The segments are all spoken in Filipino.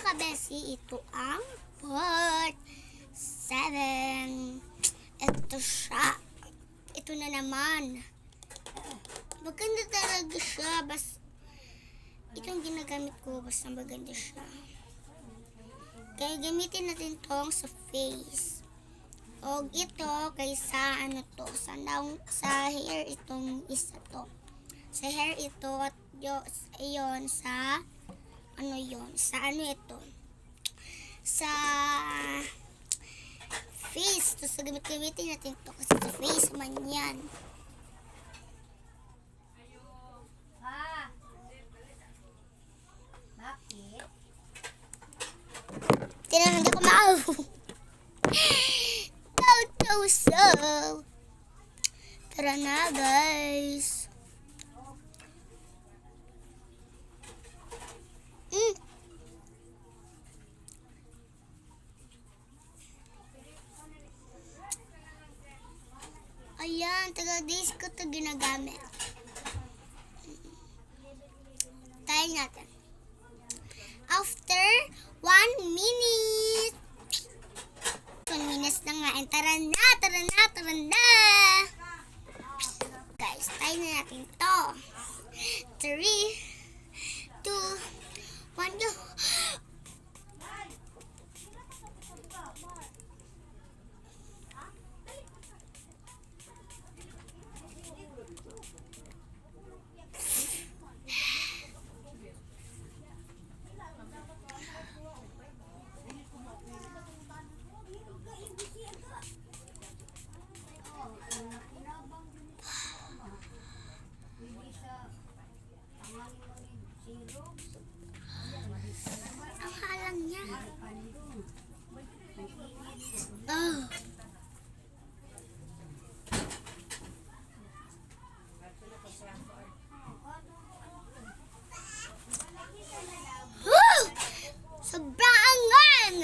kabesi, ito ang part 7. Ito siya. Ito na naman. Maganda talaga siya. Itong ginagamit ko, basta maganda siya. Kaya gamitin natin tong sa face. O ito, kaysa sa hair itong isa to. Sa hair ito at yun sa ito. Sa face. So, gamitin natin to kasi sa face man yan. Bakit? Tinanong ko maaw. So. Tara na, guys. Ayan, taga-days ko ito ginagamit. Tayo natin. After 1 minute. 1 minutes na nga. Tara na. Guys, tayo na natin to. 3, 2, 1, go. Ang halang niya. Oh. Woo! Sobrang angan!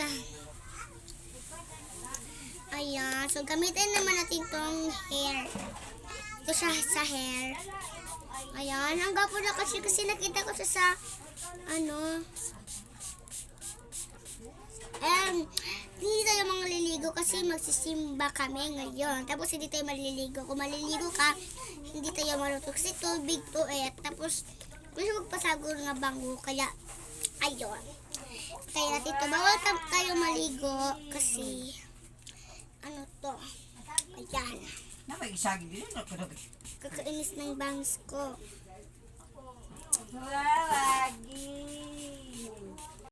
Ayan. So, gamitin naman natin tong hair. Ito siya sa hair. Ayan. Ang gapo na kasi nakita ko siya sa hindi tayo mangliligo kasi magsisimba kami ngayon. Tapos hindi tayo maliligo. Kung maliligo ka, hindi tayo maluto kasi tubig to Tapos, gusto magpasagol nga bangko. Kaya, ayun. Kaya dito, bawal tayo maligo kasi, ayan. Kakainis ng bangs ko. Lagi.